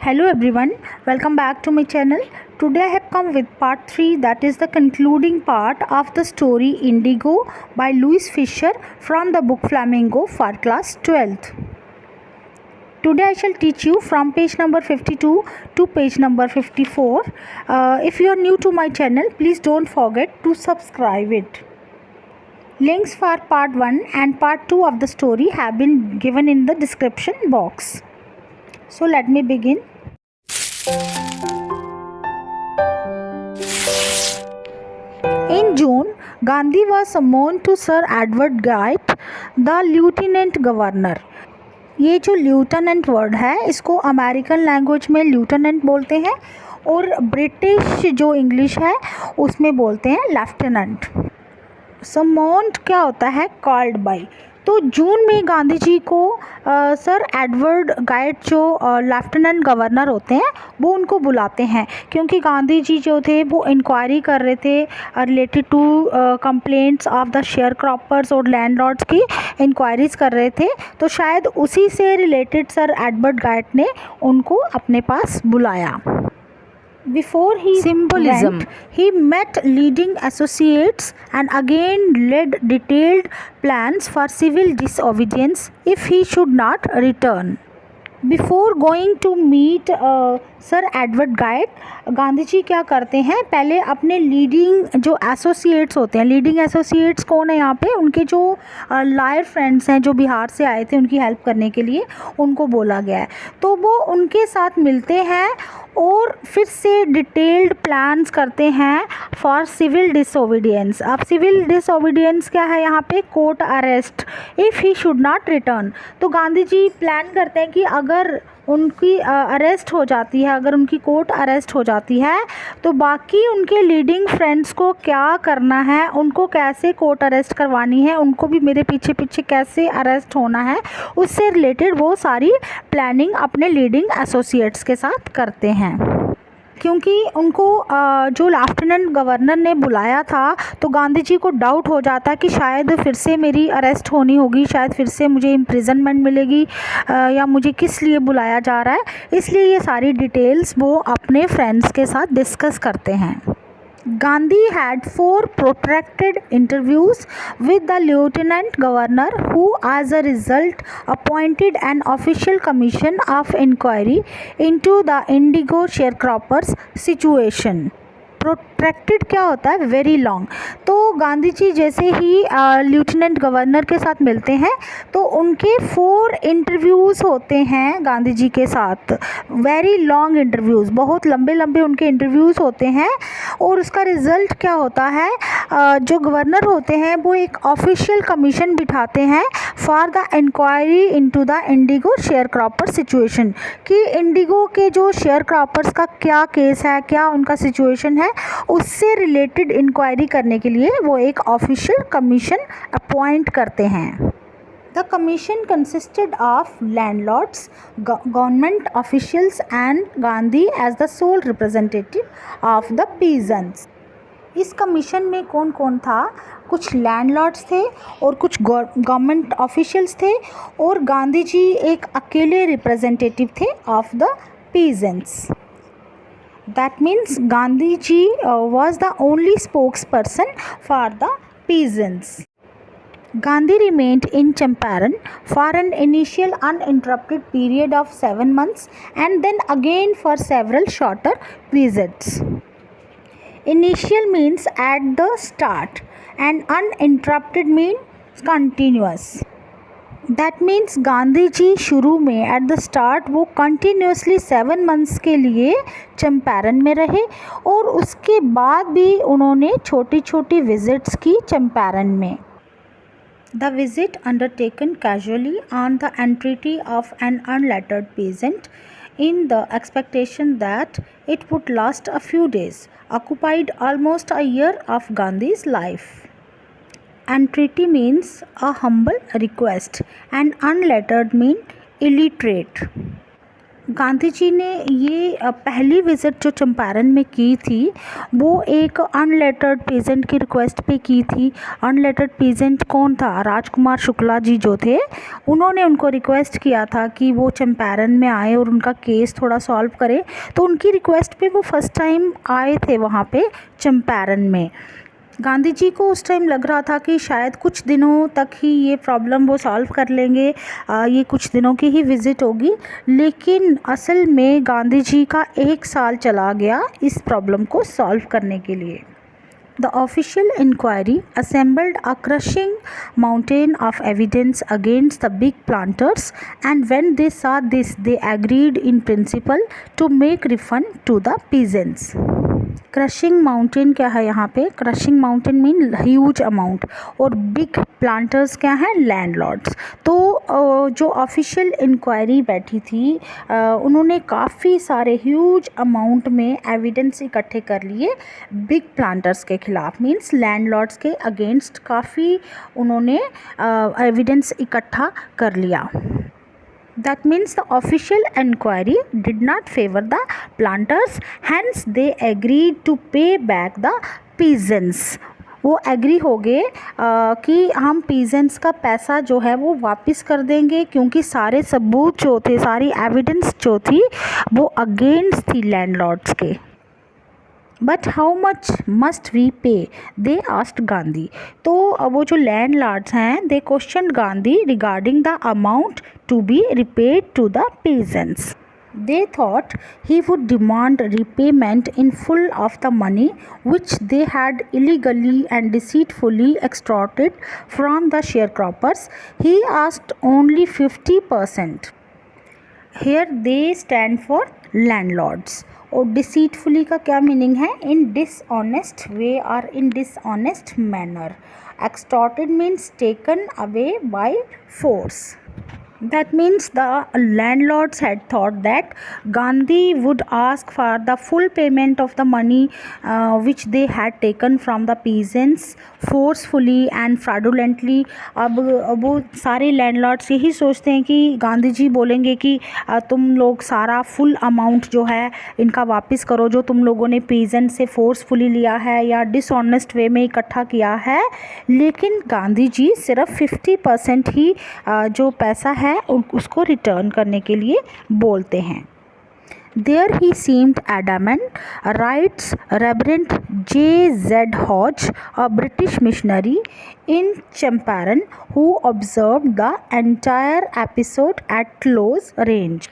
Hello everyone, welcome back to my channel. Today I have come with part 3, that is the concluding part of the story Indigo by Louis Fisher from the book Flamingo for class 12th. Today I shall teach you from page number 52 to page number 54. If you are new to my channel, please don't forget to subscribe it. Links for part 1 and part 2 of the story have been given in the description box. So let me begin. In June, Gandhi was summoned to Sir Edward Guite, the Lieutenant Governor. ये जो ल्यूटेनेंट word है इसको American language में ल्यूटेनेंट बोलते हैं और British जो English है उसमें बोलते हैं लेफ्टिनेंट. समोन्ड क्या होता है? Called by. तो जून में गांधी जी को सर एडवर्ड गाइट जो लेफ्टिनेंट गवर्नर होते हैं वो उनको बुलाते हैं, क्योंकि गांधी जी जो थे वो इंक्वायरी कर रहे थे related to complaints of the sharecroppers और लैंडलॉर्ड्स की इंक्वायरीज कर रहे थे. तो शायद उसी से रिलेटेड सर एडवर्ड गाइट ने उनको अपने पास बुलाया. Before he went, he met leading associates and again led detailed plans for civil disobedience if he should not return. Before going to meet sir Edward Gait, Gandhi ji क्या करते हैं, पहले अपने leading जो एसोसिएट्स होते हैं, लीडिंग एसोसिएट्स कौन है यहाँ पे, उनके जो लॉयर फ्रेंड्स हैं जो बिहार से आए थे उनकी हेल्प करने के लिए उनको बोला गया है. तो वो उनके साथ मिलते हैं और फिर से डिटेल्ड प्लान्स करते हैं फॉर सिविल डिसओबीडियंस. अब सिविल डिसओबीडियंस क्या है यहाँ पे? Court arrest if he should not return. तो गांधी जी प्लान करते हैं कि अगर उनकी अरेस्ट हो जाती है, अगर उनकी कोर्ट अरेस्ट हो जाती है तो बाकी उनके लीडिंग फ्रेंड्स को क्या करना है, उनको कैसे कोर्ट अरेस्ट करवानी है, उनको भी मेरे पीछे पीछे कैसे अरेस्ट होना है, उससे रिलेटेड वो सारी प्लानिंग अपने लीडिंग एसोसिएट्स के साथ करते हैं. क्योंकि उनको जो लेफ्टिनेंट गवर्नर ने बुलाया था तो गांधी जी को डाउट हो जाता कि शायद फिर से मेरी अरेस्ट होनी होगी, शायद फिर से मुझे इम्प्रिजनमेंट मिलेगी या मुझे किस लिए बुलाया जा रहा है. इसलिए ये सारी डिटेल्स वो अपने फ्रेंड्स के साथ डिस्कस करते हैं. Gandhi had 4 protracted interviews with the lieutenant governor, who as a result appointed an official commission of inquiry into the indigo sharecroppers situation. Protracted क्या होता है? Very long. तो गांधी जी जैसे ही लेफ्टिनेंट गवर्नर के साथ मिलते हैं तो उनके 4 इंटरव्यूज़ होते हैं गांधी जी के साथ. वेरी लॉन्ग इंटरव्यूज़, बहुत लंबे लंबे उनके इंटरव्यूज़ होते हैं. और उसका रिज़ल्ट क्या होता है? जो गवर्नर होते हैं वो एक ऑफिशियल कमीशन बिठाते हैं for the inquiry into the indigo sharecropper situation, कि इंडिगो के जो शेयर क्रॉपर्स का क्या केस है, क्या उनका सिचुएशन है, उससे रिलेटेड इंक्वायरी करने के लिए वो एक ऑफिशियल कमीशन अपॉइंट करते हैं. The commission consisted of landlords, government officials and Gandhi as the sole representative of the peasants. इस कमीशन में कौन कौन था? कुछ लैंडलॉर्ड्स थे और कुछ गवर्नमेंट ऑफिशियल्स थे और गांधी जी एक अकेले रिप्रेजेंटेटिव थे of the peasants. That means Gandhi ji was the only spokesperson for the peasants. Gandhi remained in Champaran for an initial uninterrupted period of 7 months and then again for several shorter visits. Initial means at the start and uninterrupted means continuous. That means Gandhi ji शुरू में at the start वो continuously 7 months के लिए चंपारण में रहे और उसके बाद भी उन्होंने छोटी छोटी विजिट्स की चंपारण में. The visit undertaken casually on the entry of an unlettered peasant in the expectation that it would last a few days, occupied almost a year of Gandhi's life. Entreaty means a humble request and unlettered mean illiterate. Gandhi ji ने ये पहली visit जो चंपारण में की थी वो एक unlettered pageant की रिक्वेस्ट पे की थी। अनलेटर्ड पेजेंट कौन था? राजकुमार शुक्ला जी जो थे, उन्होंने उनको रिक्वेस्ट किया था कि वो चंपारण में आए और उनका केस थोड़ा सॉल्व करें। तो उनकी रिक्वेस्ट पे वो फर्स्ट टाइम आए थे वहाँ पे चंपारण में। गांधी जी को उस टाइम लग रहा था कि शायद कुछ दिनों तक ही ये प्रॉब्लम वो सॉल्व कर लेंगे, ये कुछ दिनों की ही विज़िट होगी, लेकिन असल में गांधी जी का 1 साल चला गया इस प्रॉब्लम को सॉल्व करने के लिए। The official inquiry assembled a crushing mountain of evidence against the big planters, and when they saw this, they agreed in principle to make refund to the peasants. Crushing mountain क्या है यहाँ पे? Crushing mountain mean huge amount, और big planters क्या हैं? Landlords. तो जो official inquiry बैठी थी उन्होंने काफ़ी सारे ह्यूज अमाउंट में एविडेंस इकट्ठे कर लिए बिग प्लांटर्स के खिलाफ, मीन्स लैंडलॉर्ड्स के अगेंस्ट काफ़ी उन्होंने एविडेंस इकट्ठा कर लिया। That means the official inquiry did not favor the planters, hence they agreed to pay back the peasants. वो एग्री हो गए कि हम पीजेंट्स का पैसा जो है वो वापस कर देंगे, क्योंकि सारे सबूत जो थे, सारी एविडेंस जो थी वो अगेंस्ट थी लैंडलॉर्ड्स के। But how much must we pay? They asked Gandhi. तो वो जो लैंडलॉर्ड्स हैं they question Gandhi regarding the amount to be repaid to the peasants. They thought he would demand repayment in full of the money which they had illegally and deceitfully extorted from the sharecroppers. He asked only 50%. Here they stand for landlords. और deceitfully का क्या meaning है? In dishonest way और in dishonest manner. Extorted means taken away by force. That means the landlords had thought that Gandhi would ask for the full payment of the money which they had taken from the peasants forcefully and fraudulently. अब वो सारे landlords यही सोचते हैं कि गांधी जी बोलेंगे कि तुम लोग सारा फुल अमाउंट जो है इनका वापस करो, जो तुम लोगों ने पीजेंट से फोर्सफुली लिया है या डिसऑनेस्ट वे में इकट्ठा किया है। लेकिन गांधी जी सिर्फ 50% ही जो पैसा है उसको रिटर्न करने के लिए बोलते हैं। There he seemed adamant, writes Reverend J.Z. Hodge, a British missionary in Champaran, who observed the entire episode at close range.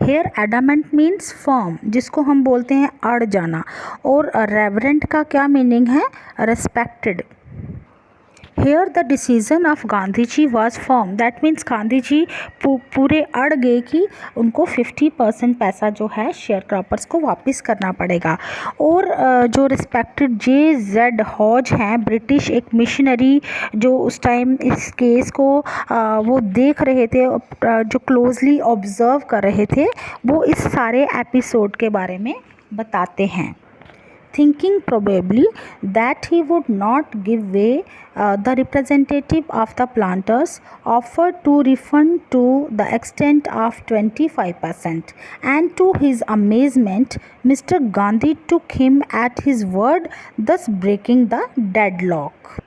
Here adamant means firm, जिसको हम बोलते हैं अड़ जाना, और reverend का क्या मीनिंग है? respected. Here the decision of Gandhi ji was firm. That means Gandhi ji पूरे अड़ गए कि उनको 50% पैसा जो है शेयर क्रॉपर्स को वापस करना पड़ेगा। और जो रिस्पेक्टेड J.Z. हॉज हैं, ब्रिटिश एक मिशनरी जो उस टाइम इस केस को वो देख रहे थे, जो क्लोजली ऑब्जर्व कर रहे थे, वो इस सारे एपिसोड के बारे में बताते हैं। Thinking probably that he would not give way, the representative of the planters offered to refund to the extent of 25%, and to his amazement, Mr. Gandhi took him at his word, thus breaking the deadlock.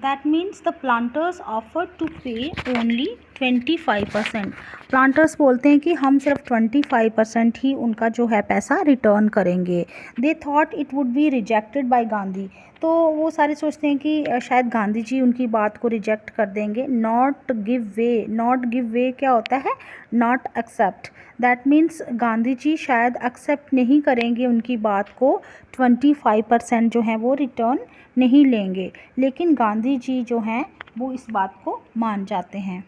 That means the planters offered to pay only 25%. Planters बोलते हैं कि हम सिर्फ 25% ही उनका जो है पैसा return करेंगे। They thought it would be rejected by Gandhi. तो वो सारे सोचते हैं कि शायद गांधी जी उनकी बात को रिजेक्ट कर देंगे। Not give way, not give way क्या होता है? Not accept. That means Gandhi ji शायद एक्सेप्ट नहीं करेंगे उनकी बात को, 25% जो है वो रिटर्न नहीं लेंगे। लेकिन गांधी जी जो हैं वो इस बात को मान जाते हैं।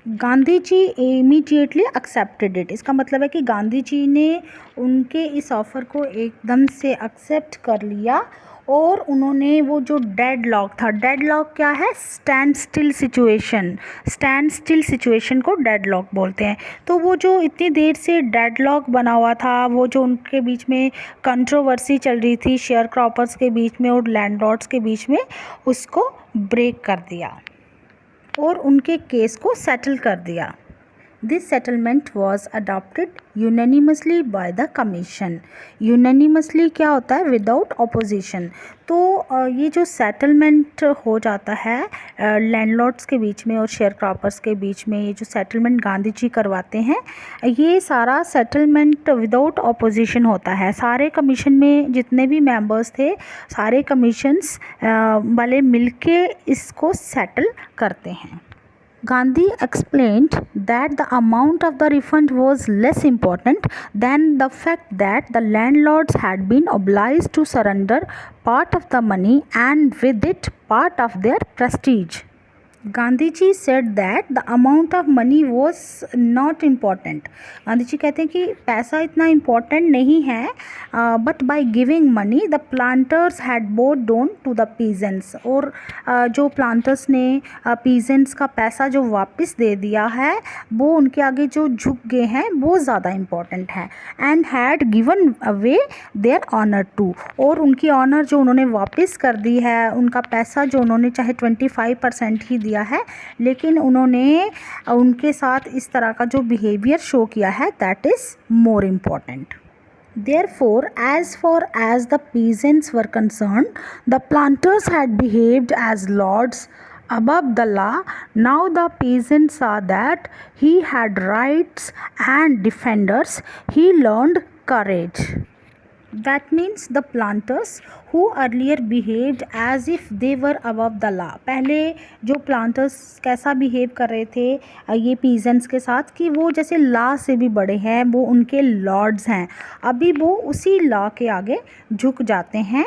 Gandhi ji immediately accepted it. इसका मतलब है कि गांधी जी ने उनके इस ऑफ़र को एकदम से एक्सेप्ट कर लिया, और उन्होंने वो जो डेडलॉक था, डेडलॉक क्या है? Stand still situation. Stand still situation को डेडलॉक बोलते हैं। तो वो जो इतनी देर से डेडलॉक बना हुआ था, वो जो उनके बीच में कंट्रोवर्सी चल रही थी शेयर क्रॉपर्स के बीच में और लैंडलॉर्ड्स के बीच में, उसको ब्रेक कर दिया और उनके केस को सेटल कर दिया। This settlement was adopted unanimously by the commission. Unanimously क्या होता है? Without opposition. तो ये जो सेटलमेंट हो जाता है लैंडलॉर्ड्स के बीच में और शेयर क्रॉपर्स के बीच में, ये जो सेटलमेंट गांधी जी करवाते हैं, ये सारा सेटलमेंट विदाउट ऑपोजिशन होता है. सारे कमीशन में जितने भी मेंबर्स थे, सारे कमीशंस वाले मिलके इसको सेटल करते हैं. Gandhi explained that the amount of the refund was less important than the fact that the landlords had been obliged to surrender part of the money and with it part of their prestige. Gandhi ji said that the amount of money was not important. Gandhi ji कहते हैं कि पैसा इतना important नहीं है, but by giving money the planters had bowed down to the peasants. और जो planters ने पीजेंट्स का पैसा जो वापस दे दिया है, वो उनके आगे जो झुक गए हैं, वो ज़्यादा इम्पॉर्टेंट है. And had given away their honour too. और उनकी ऑनर जो उन्होंने वापस कर दी है, उनका पैसा जो उन्होंने चाहे 25% ही दिया है, लेकिन उन्होंने उनके साथ इस तरह का जो बिहेवियर शो किया है, that is more important. Therefore, as far as the peasants were concerned, the planters had behaved as lords above the law. Now the peasants saw that he had rights and defenders. He learned courage. That means the planters who earlier behaved as if they were above the law. पहले जो planters कैसा behave कर रहे थे ये peasants के साथ, कि वो जैसे law से भी बड़े हैं, वो उनके lords हैं, अभी वो उसी law के आगे झुक जाते हैं.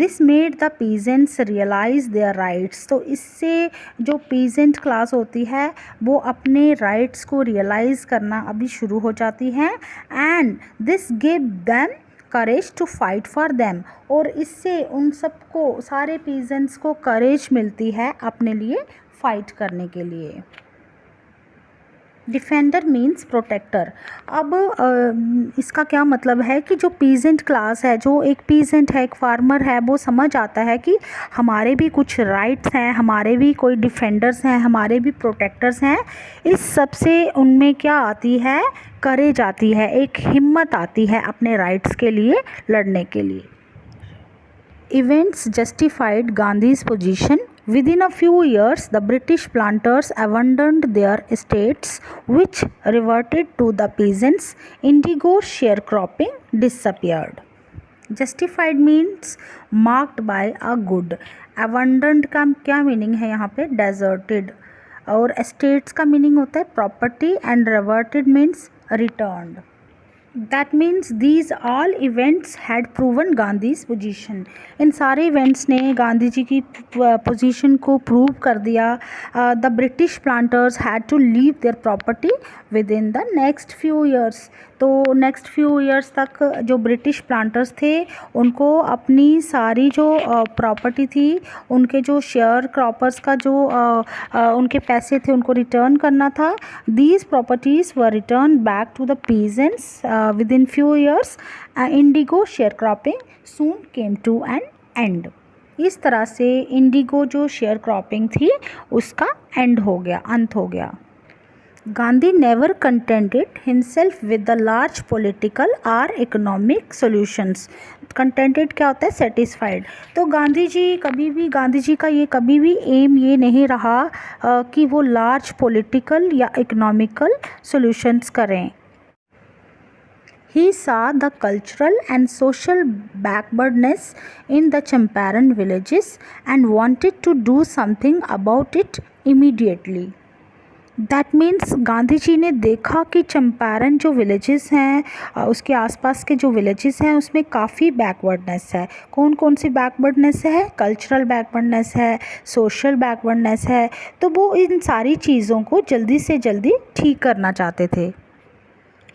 This made the peasants realize their rights. तो इससे जो peasant class होती है, वो अपने rights को realize करना अभी शुरू हो जाती है. And this gave them courage to fight for them. और इससे उन सबको, सारे पीजेंट्स को करेज मिलती है अपने लिए फाइट करने के लिए. Defender means protector. अब इसका क्या मतलब है कि जो पीजेंट क्लास है, जो एक पीजेंट है, एक फार्मर है, वो समझ आता है कि हमारे भी कुछ राइट्स हैं, हमारे भी कोई डिफेंडर्स हैं, हमारे भी प्रोटेक्टर्स हैं. इस सब से उनमें क्या आती है? करेज आती है, एक हिम्मत आती है अपने राइट्स के लिए लड़ने के लिए. Events justified Gandhi's position. Within a few years, the British planters abandoned their estates, which reverted to the peasants. Indigo sharecropping disappeared. Justified means marked by a good. Abandoned का क्या मीनिंग है यहाँ पे? Deserted. और estates का meaning होता है property, and reverted means returned. That means these all events had proven Gandhi's position. इन सारे इवेंट्स ने गांधी जी की पोजीशन को प्रूव कर दिया. The British planters had to leave their property within the next few years. तो next few years तक जो British planters थे, उनको अपनी सारी जो प्रॉपर्टी थी, उनके जो शेयर क्रॉपर्स का जो उनके पैसे थे, उनको रिटर्न करना था. These properties were return back to the peasants within few years. Indigo sharecropping soon came to an end. इस तरह से इंडिगो जो शेयर क्रॉपिंग थी, उसका एंड हो गया, अंत हो गया. Gandhi never contented himself with the large political or economic solutions. Contented क्या होता है? Satisfied. तो गांधी जी का ये कभी भी एम ये नहीं रहा कि वो लार्ज पॉलिटिकल या इकोनॉमिकल सॉल्यूशंस करें. He saw the cultural and social backwardness in the Champaran villages and wanted to do something about it immediately. That means Gandhi ji ने देखा कि चंपारण जो विलेजेस हैं, उसके आसपास के जो विलेजेस हैं, उसमें काफ़ी बैकवर्डनेस है. कौन कौन सी बैकवर्डनेस है? कल्चरल बैकवर्डनेस है, सोशल बैकवर्डनेस है. तो वो इन सारी चीज़ों को जल्दी से जल्दी ठीक करना चाहते थे.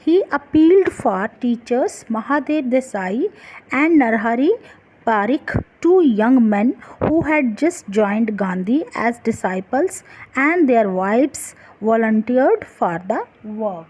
He appealed for teachers Mahadev Desai and Narhari Parikh, two young men who had just joined Gandhi as disciples, and their wives volunteered for the work.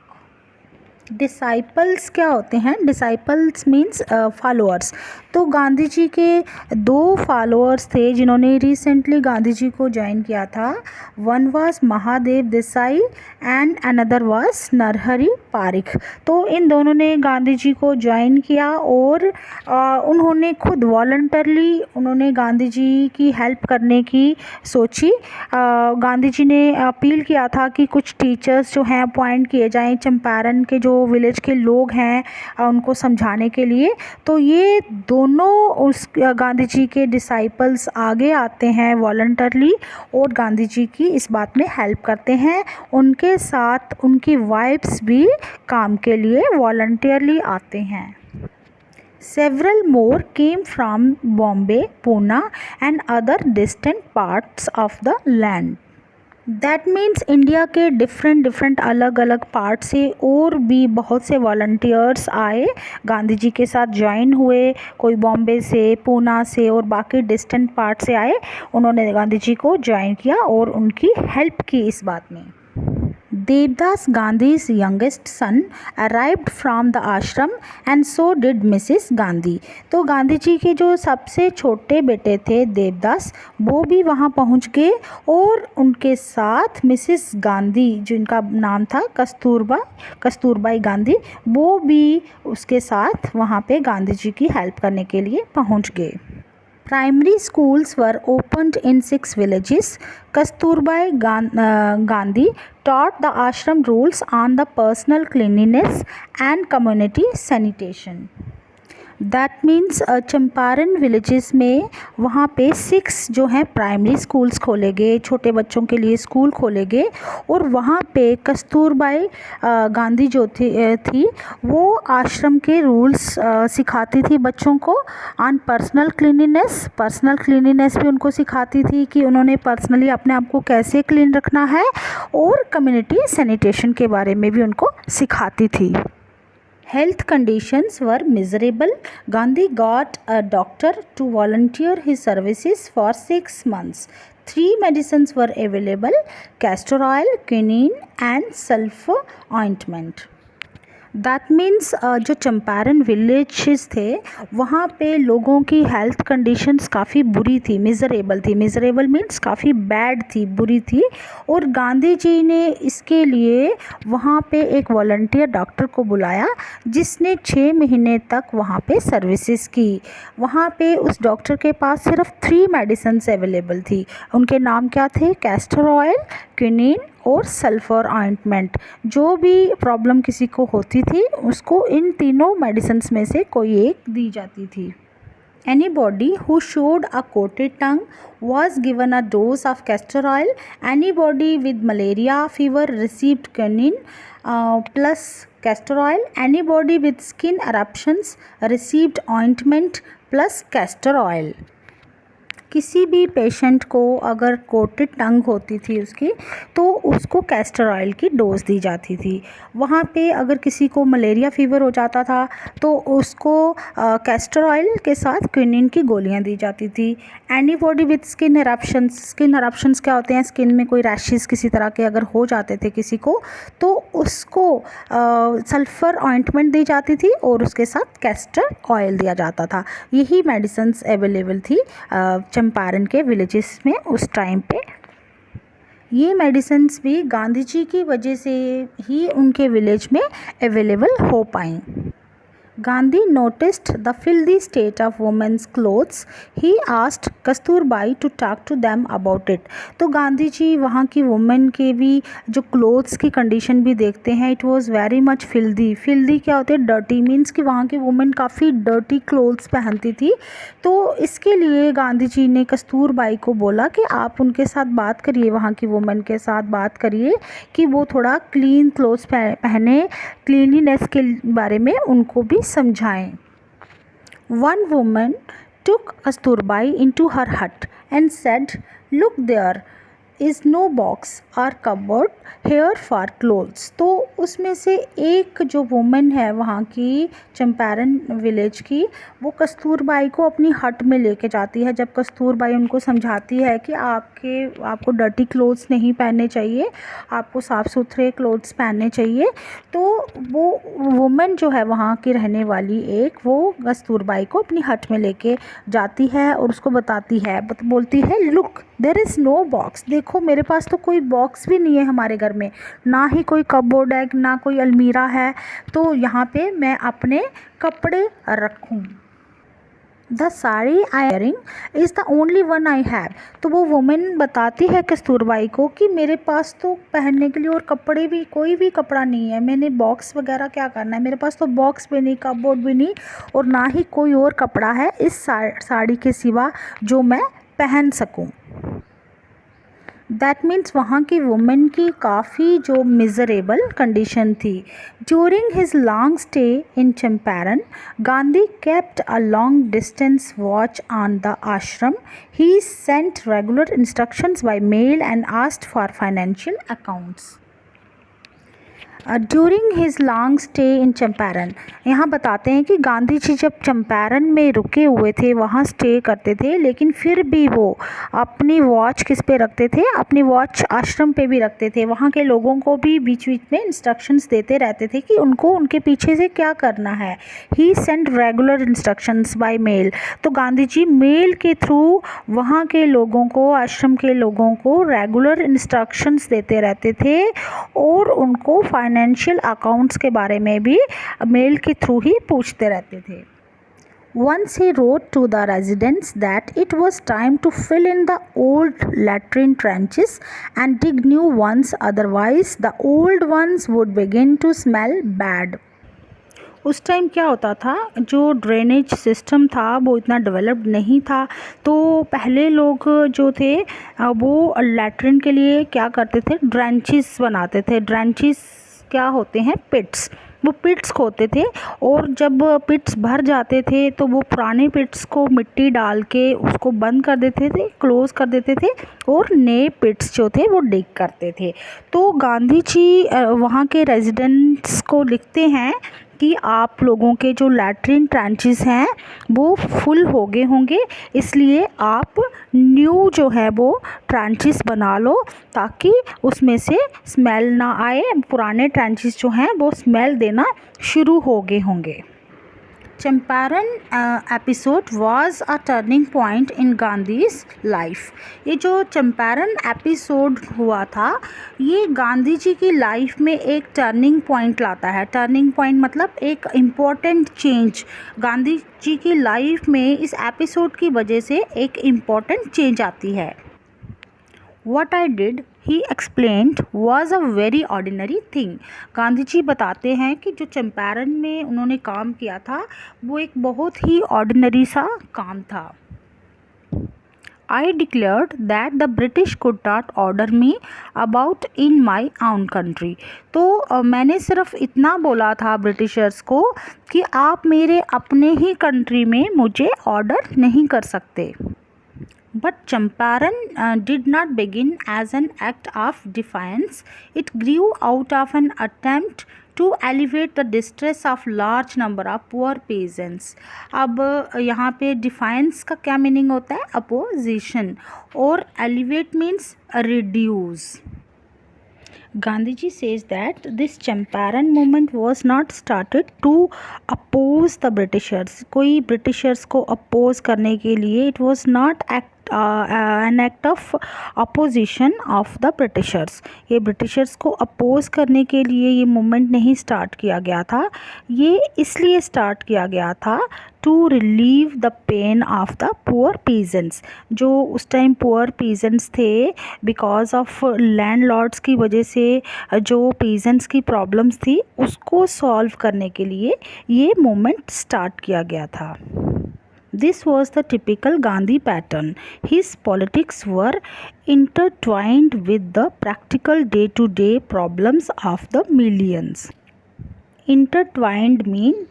Disciples क्या होते हैं? Disciples means followers. तो गांधी जी के 2 फॉलोअर्स थे जिन्होंने रिसेंटली गांधी जी को ज्वाइन किया था। One was Mahadev Desai and another was Narhari Parikh. तो इन दोनों ने गांधी जी को ज्वाइन किया और उन्होंने खुद वॉलंटरली उन्होंने गांधी जी की हेल्प करने की सोची। गांधी जी ने अपील किया था कि कुछ टीचर्स जो हैं अपॉइंट किए जाएं चंपारण के जो विलेज के लोग हैं उनको समझाने के लिए। तो ये दोनों उस गांधी जी के डिसाइपल्स आगे आते हैं वॉलंटरली और गांधी जी की इस बात में हेल्प करते हैं। उनके साथ उनकी वाइफ्स भी काम के लिए वॉलंटियरली आते हैं। Several more came from Bombay, Pune and other distant parts of the land. That means India के डिफरेंट अलग अलग पार्ट से और भी बहुत से वॉलंटियर्स आए, गांधी जी के साथ ज्वाइन हुए। कोई बॉम्बे से, पूना से और बाकी डिस्टेंट पार्ट से आए। उन्होंने गांधी जी को ज्वाइन किया और उनकी हेल्प की इस बात में। Devdas Gandhi's youngest son arrived from the ashram and so did Mrs. Gandhi. तो गांधी जी के जो सबसे छोटे बेटे थे देवदास, वो भी वहाँ पहुँच गए और उनके साथ मिसेस गांधी जिनका नाम था कस्तूरबाई गांधी, वो भी उसके साथ वहाँ पे गांधी जी की हेल्प करने के लिए पहुँच गए। Primary schools were opened in 6 villages. Kasturbai Gandhi taught the ashram rules on the personal cleanliness and community sanitation. That means Champaran villages में वहाँ पे 6 जो हैं प्राइमरी स्कूल्स खोले गए, छोटे बच्चों के लिए स्कूल खोले गए और वहाँ पे कस्तूरबाई गांधी जो थी वो आश्रम के रूल्स सिखाती थी बच्चों को। ऑन पर्सनल क्लीनिनेस भी उनको सिखाती थी कि उन्होंने पर्सनली अपने आप को कैसे क्लीन रखना है और कम्युनिटी सैनिटेशन के बारे में भी उनको सिखाती थी। Health conditions were miserable. Gandhi got a doctor to volunteer his services for 6 months. 3 medicines were available: castor oil, quinine and sulfur ointment. That means जो चंपारण विलेजेस थे वहाँ पे लोगों की हेल्थ कंडीशंस काफ़ी बुरी थी, मिज़रेबल मीन्स काफ़ी बैड थी, बुरी थी। और गांधी जी ने इसके लिए वहाँ पे एक वॉलंटियर डॉक्टर को बुलाया जिसने 6 महीने तक वहाँ पे सर्विसेज की। वहाँ पे उस डॉक्टर के पास सिर्फ 3 मेडिसिन्स अवेलेबल थी। उनके नाम क्या थे? कैस्टर ऑयल, क्विनीन और सल्फर ऑइंटमेंट। जो भी प्रॉब्लम किसी को होती थी उसको इन तीनों मेडिसिन्स में से कोई एक दी जाती थी। Anybody who showed a coated tongue was given a dose of castor oil. Anybody with malaria fever received quinine plus castor oil. Anybody with skin eruptions received ointment plus castor oil. किसी भी patient को अगर coated टंग होती थी उसकी तो उसको castor oil की डोज दी जाती थी। वहाँ पे अगर किसी को मलेरिया फ़ीवर हो जाता था तो उसको कैस्टर ऑयल के साथ क्विनिन की गोलियाँ दी जाती थी। एनीबॉडी विथ स्किन eruptions क्या होते हैं? स्किन में कोई रैशेस किसी तरह के अगर हो जाते थे किसी को तो उसको सल्फ़र ऑइंटमेंट दी जाती थी और उसके साथ कैस्टर ऑयल दिया जाता था। यही मेडिसिन्स अवेलेबल थी चंपारण के विलेजेस में उस टाइम पे। ये मेडिसिन्स भी गांधी जी की वजह से ही उनके विलेज में अवेलेबल हो पाई। Gandhi noticed the filthy state of women's clothes. He asked Kasturbai to talk to them about it. तो गांधी जी वहाँ की वुमेन के भी जो क्लोथ्स की कंडीशन भी देखते हैं। It was very much filthy क्या होते हैं? डर्टी मीन्स कि वहाँ की वुमेन काफ़ी डर्टी क्लोथ्स पहनती थी। तो इसके लिए गांधी जी ने कस्तूरबाई को बोला कि आप उनके साथ बात करिए, वहाँ की वुमेन के साथ बात करिए कि वो थोड़ा क्लीन क्लोथ्स पहने, क्लीनलीनेस के बारे में उनको भी समझाएं। One woman took Kasturbai into her hut and said, "Look there, is no box or cupboard here for clothes. तो उसमें से एक जो वुमेन है वहाँ की चंपारण विलेज की, वो कस्तूरबाई को अपनी हट में लेके जाती है। जब कस्तूरबाई उनको समझाती है कि आपको डर्टी क्लोथ्स नहीं पहनने चाहिए, आपको साफ़ सुथरे क्लोथ्स पहनने चाहिए, तो वो वुमेन जो है वहाँ की रहने वाली एक, वो कस्तूरबाई को अपनी हट में लेके जाती है और उसको बताती है, बोलती है look there is no box, देखो मेरे पास तो कोई बॉक्स भी नहीं है हमारे घर में, ना ही कोई कपबोर्ड है, ना कोई अलमीरा है, तो यहाँ पे मैं अपने कपड़े रखूँ। The sari I wearing is the only one I have. तो वो वुमेन बताती है कस्तूरबाई को कि मेरे पास तो पहनने के लिए और कपड़े भी, कोई भी कपड़ा नहीं है, मैंने बॉक्स वगैरह क्या करना है, मेरे पास तो बॉक्स भी नहीं, कपबोर्ड भी नहीं, और ना ही कोई और कपड़ा है इस साड़ी के सिवा जो मैं पहन सकूं। दैट मीन्स वहाँ की वुमेन की काफ़ी जो मिज़रेबल कंडीशन थी। During his long stay in Champaran, Gandhi kept a long distance watch on the ashram. He sent regular instructions by mail and asked for financial accounts. During his long stay in Champaran, यहाँ बताते हैं कि गांधी जी जब चंपारण में रुके हुए थे, वहाँ स्टे करते थे, लेकिन फिर भी वो अपनी वॉच किस पे रखते थे, अपनी वॉच आश्रम पे भी रखते थे। वहाँ के लोगों को भी बीच बीच में इंस्ट्रक्शंस देते रहते थे कि उनको उनके पीछे से क्या करना है। He sent regular instructions by mail, तो गांधी जी मेल के थ्रू वहाँ के लोगों को, आश्रम के लोगों को रेगुलर इंस्ट्रक्शंस देते रहते थे, और उनको फाइनेंशियल अकाउंट्स के बारे में भी मेल के थ्रू ही पूछते रहते थे। Once he wrote to the residents that it was time to fill in the old latrine trenches and dig new ones, otherwise the old ones would begin to smell bad. उस time क्या होता था, जो drainage system था वो इतना developed नहीं था, तो पहले लोग जो थे वो लैट्रिन के लिए क्या करते थे, ड्रेंचेस बनाते थे। ड्रेंचेस क्या होते हैं, पिट्स, वो पिट्स खोदते थे, और जब पिट्स भर जाते थे तो वो पुराने पिट्स को मिट्टी डाल के उसको बंद कर देते थे, क्लोज कर देते थे, और नए पिट्स जो थे वो डिग करते थे। तो गांधी जी वहाँ के रेजिडेंट्स को लिखते हैं कि आप लोगों के जो लैट्रिन ट्रेंचेस हैं वो फुल हो गए होंगे, इसलिए आप न्यू जो है वो ट्रेंचेस बना लो, ताकि उसमें से स्मेल ना आए। पुराने ट्रेंचेस जो हैं वो स्मेल देना शुरू हो गए होंगे। Champaran episode was a turning point in Gandhi's life. ये जो चंपारण एपिसोड हुआ था, ये गांधी जी की लाइफ में एक टर्निंग पॉइंट लाता है। टर्निंग पॉइंट मतलब एक इम्पॉर्टेंट चेंज। गांधी जी की लाइफ में इस एपिसोड की वजह से एक इम्पॉर्टेंट चेंज आती है। What I did, he explained, was a very ordinary thing. Gandhi ji बताते हैं कि जो चंपारण में उन्होंने काम किया था वो एक बहुत ही ऑर्डिनरी सा काम था। I declared that the British could not order me about in my own country. तो मैंने सिर्फ इतना बोला था ब्रिटिशर्स को कि आप मेरे अपने ही कंट्री में मुझे ऑर्डर नहीं कर सकते। But Champaran did not begin as an act of defiance. It grew out of an attempt to alleviate the distress of large number of poor peasants. अब यहाँ पे defiance का क्या मीनिंग होता है, opposition, और alleviate means reduce. Gandhiji says that this Champaran movement was not started to oppose the Britishers. कोई Britishers को oppose करने के लिए, it was not an act of opposition of the Britishers. ये Britishers को oppose करने के लिए ये movement नहीं start किया गया था, ये इसलिए start किया गया था to relieve the pain of the poor peasants. जो उस टाइम poor peasants थे, because of landlords की वजह से जो peasants की problems थी उसको solve करने के लिए ये movement start किया गया था। This was the typical Gandhi pattern. His politics were intertwined with the practical day-to-day problems of the millions. Intertwined mean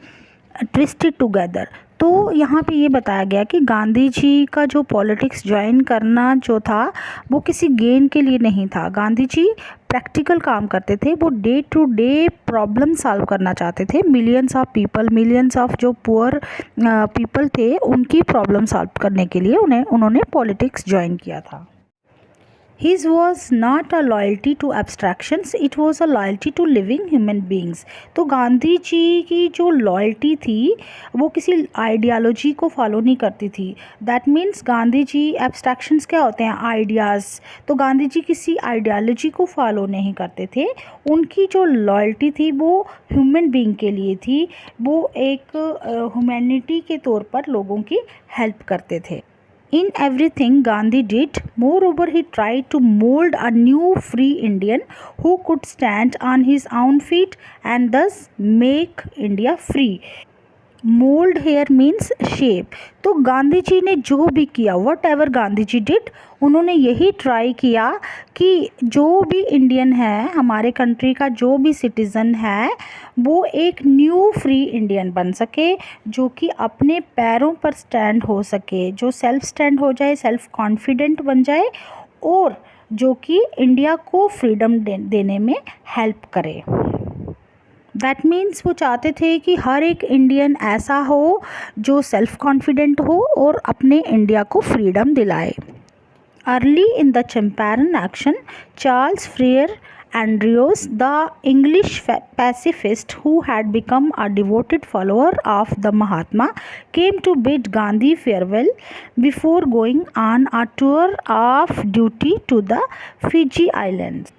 twisted together. तो यहाँ पे ये बताया गया कि गांधी जी का जो पॉलिटिक्स ज्वाइन करना जो था वो किसी गेन के लिए नहीं था। गांधी जी प्रैक्टिकल काम करते थे, वो day to day problem solve करना चाहते थे। मिलियंस ऑफ जो पुअर पीपल थे उनकी प्रॉब्लम सॉल्व करने के लिए उन्होंने पॉलिटिक्स ज्वाइन किया था। His was not a loyalty to abstractions, it was a loyalty to living human beings। तो गांधी जी की जो लॉयल्टी थी वो किसी आइडियालॉजी को फॉलो नहीं करती थी। That means Gandhi ji, abstractions क्या होते हैं, आइडियाज़। तो गांधी जी किसी आइडियालॉजी को फॉलो नहीं करते थे। उनकी जो लॉयल्टी थी वो ह्यूमन बीइंग के लिए थी। वो एक ह्यूमैनिटी के तौर पर लोगों की हेल्प करते थे। In everything Gandhi did, moreover he tried to mold a new free Indian who could stand on his own feet and thus make India free। Mould here means shape. तो गांधी जी ने जो भी किया, whatever Gandhi ji did, उन्होंने यही try किया कि जो भी इंडियन है, हमारे कंट्री का जो भी सिटीज़न है, वो एक न्यू फ्री इंडियन बन सके, जो कि अपने पैरों पर स्टैंड हो सके, जो सेल्फ स्टैंड हो जाए, सेल्फ कॉन्फिडेंट बन जाए और जो कि इंडिया को फ्रीडम देने में हेल्प करे। दैट मीन्स वो चाहते थे कि हर एक इंडियन ऐसा हो जो सेल्फ कॉन्फिडेंट हो और अपने इंडिया को फ्रीडम दिलाए। Early in the Champaran action, Charles Frere Andrews, the English pacifist who had become a devoted follower of the Mahatma, came to bid Gandhi farewell before going on a tour of duty to the Fiji Islands।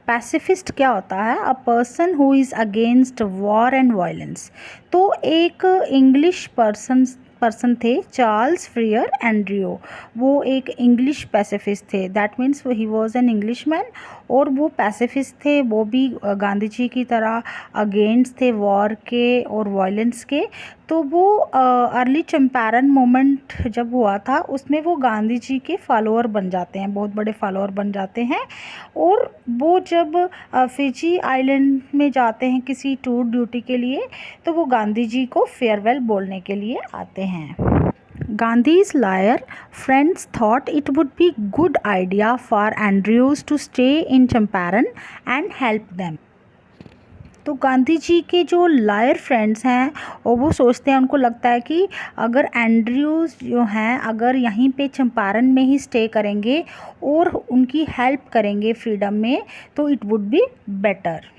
Pacifist क्या होता है? A person who is against war and violence. तो एक English person थे, Charles Frere एंड्रियो। वो एक English pacifist थे। That means he was an English man और वो पैसिफिस्ट थे। वो भी गांधी जी की तरह अगेंस्ट थे वॉर के और वायलेंस के। तो वो अर्ली चंपारण मोमेंट जब हुआ था उसमें वो गांधी जी के फॉलोअर बन जाते हैं, बहुत बड़े फॉलोअर बन जाते हैं। और वो जब फिजी आइलैंड में जाते हैं किसी टूर ड्यूटी के लिए, तो वो गांधी जी को फेयरवेल बोलने के लिए आते हैं। Gandhi's lawyer friends thought it would be good idea for Andrews to stay in Champaran and help them। तो गांधी जी के जो लॉयर फ्रेंड्स हैं और वो सोचते हैं, उनको लगता है कि अगर एंड्रयूज़ जो हैं अगर यहीं पे चंपारण में ही स्टे करेंगे और उनकी हेल्प करेंगे फ्रीडम में, तो it would be better.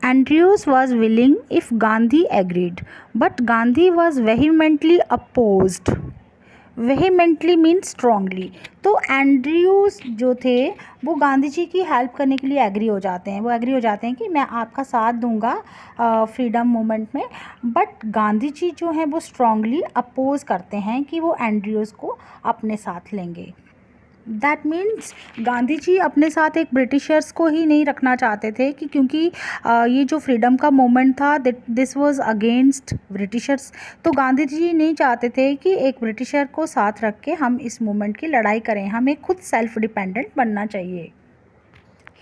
Andrews was willing if Gandhi agreed, but Gandhi was vehemently opposed। Vehemently means strongly. तो एंड्रयूज़ जो थे वो गांधी जी की हेल्प करने के लिए एग्री हो जाते हैं। वो एग्री हो जाते हैं कि मैं आपका साथ दूंगा फ्रीडम मूवमेंट में। बट गांधी जी जो हैं वो स्ट्रॉन्गली अपोज करते हैं कि वो एंड्रयूज़ को अपने साथ लेंगे। दैट मीन्स गांधी जी अपने साथ एक ब्रिटिशर्स को ही नहीं रखना चाहते थे कि क्योंकि ये जो फ्रीडम का मोमेंट था दिस वाज अगेंस्ट ब्रिटिशर्स। तो गांधी जी नहीं चाहते थे कि एक ब्रिटिशर को साथ रख के हम इस मूवमेंट की लड़ाई करें, हमें खुद सेल्फ डिपेंडेंट बनना चाहिए।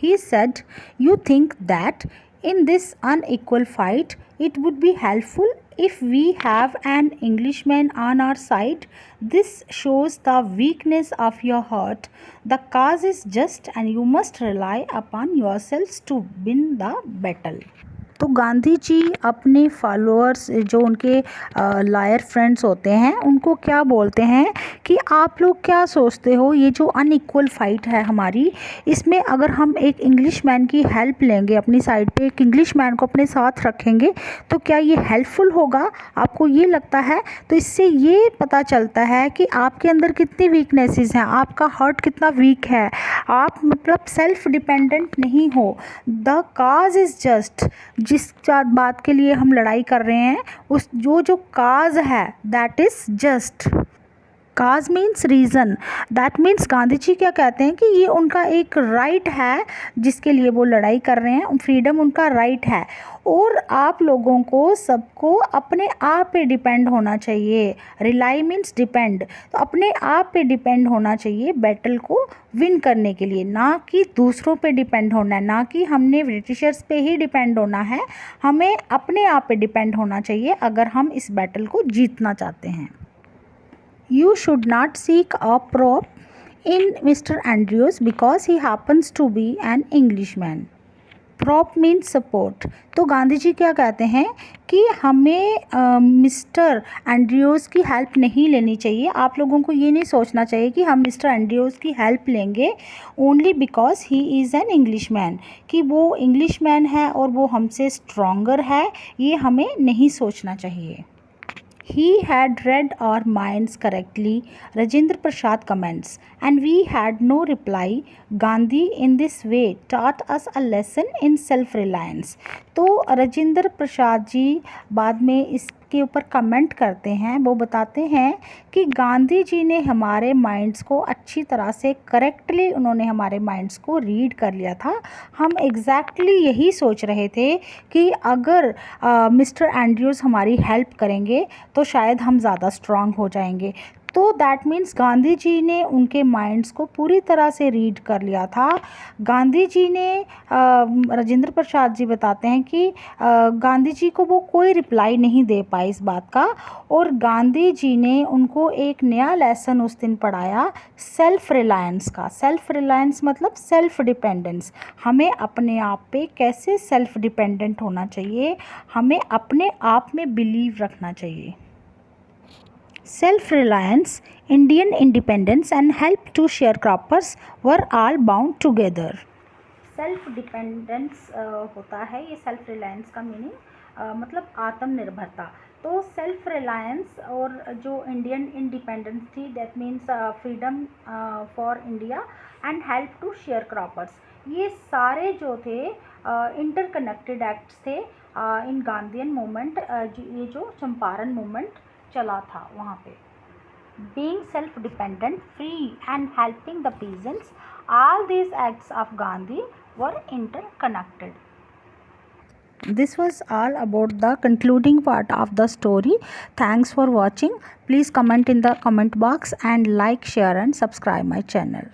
He said, you think that in this unequal fight it would be helpful if we have an Englishman on our side। This shows the weakness of your heart। The cause is just and you must rely upon yourselves to win the battle। तो गांधी जी अपने followers जो उनके lawyer friends होते हैं उनको क्या बोलते हैं कि आप लोग क्या सोचते हो, ये जो अनइक्वल फाइट है हमारी, इसमें अगर हम एक इंग्लिश मैन की हेल्प लेंगे, अपनी साइड पे एक इंग्लिश मैन को अपने साथ रखेंगे, तो क्या ये हेल्पफुल होगा? आपको ये लगता है? तो इससे ये पता चलता है कि आपके अंदर कितनी वीकनेसेस हैं, आपका हार्ट कितना वीक है, आप मतलब सेल्फ डिपेंडेंट नहीं हो। द काज इज़ जस्ट, जिस बात के लिए हम लड़ाई कर रहे हैं उस जो काज है that is just. Cause means reason, that means Gandhi ji क्या कहते हैं कि ये उनका एक राइट है जिसके लिए वो लड़ाई कर रहे हैं, फ्रीडम उनका राइट है और आप लोगों को सबको अपने आप पे डिपेंड होना चाहिए। रिलाई मीन्स डिपेंड, तो अपने आप पे डिपेंड होना चाहिए बैटल को विन करने के लिए, ना कि दूसरों पे डिपेंड होना है, ना कि हमने ब्रिटिशर्स पे ही डिपेंड होना है, हमें अपने आप पे डिपेंड होना चाहिए अगर हम इस बैटल को जीतना चाहते हैं। You should not seek a prop in Mr. Andrews because he happens to be an Englishman. Prop means support. तो गांधी जी क्या कहते हैं कि हमें मिस्टर एंड्रयूज़ की हेल्प नहीं लेनी चाहिए। आप लोगों को ये नहीं सोचना चाहिए कि हम मिस्टर एंड्रयूज़ की हेल्प लेंगे only because he is an English man, कि वो इंग्लिश मैन है और वो हमसे स्ट्रॉन्गर है, ये हमें नहीं सोचना चाहिए। He had read our minds correctly, Rajendra Prasad comments, and we had no reply. Gandhi in this way taught us a lesson in self-reliance. तो राजेंद्र प्रसाद जी बाद में इसके ऊपर कमेंट करते हैं, वो बताते हैं कि गांधी जी ने हमारे माइंड्स को अच्छी तरह से करेक्टली, उन्होंने हमारे माइंड्स को रीड कर लिया था। हम एग्जैक्टली यही सोच रहे थे कि अगर मिस्टर एंड्रयूज़ हमारी हेल्प करेंगे तो शायद हम ज़्यादा स्ट्रांग हो जाएंगे। तो दैट मीन्स गांधी जी ने उनके माइंड्स को पूरी तरह से रीड कर लिया था। गांधी जी ने राजेंद्र प्रसाद जी बताते हैं कि गांधी जी को वो कोई रिप्लाई नहीं दे पाए इस बात का, और गांधी जी ने उनको एक नया लेसन उस दिन पढ़ाया सेल्फ रिलायंस का। सेल्फ रिलायंस मतलब सेल्फ डिपेंडेंस, हमें अपने आप पे कैसे सेल्फ डिपेंडेंट होना चाहिए, हमें अपने आप में बिलीव रखना चाहिए। Self-reliance, Indian independence and help to sharecroppers were all bound together. Self dependence होता है, ये सेल्फ रिलायंस का मीनिंग मतलब आत्मनिर्भरता। तो सेल्फ रिलायंस और जो इंडियन इंडिपेंडेंस थी, that means freedom for India and help to sharecroppers, ये सारे जो थे इंटरकनेक्टेड एक्ट्स थे इन गांधीयन मूवमेंट, ये जो चंपारण मूवमेंट चला था वहाँ पे। Being self-dependent, free and helping the peasants, all these acts of Gandhi were interconnected. This was all about the concluding part of the story. Thanks for watching. Please comment in the comment box and like, share and subscribe my channel.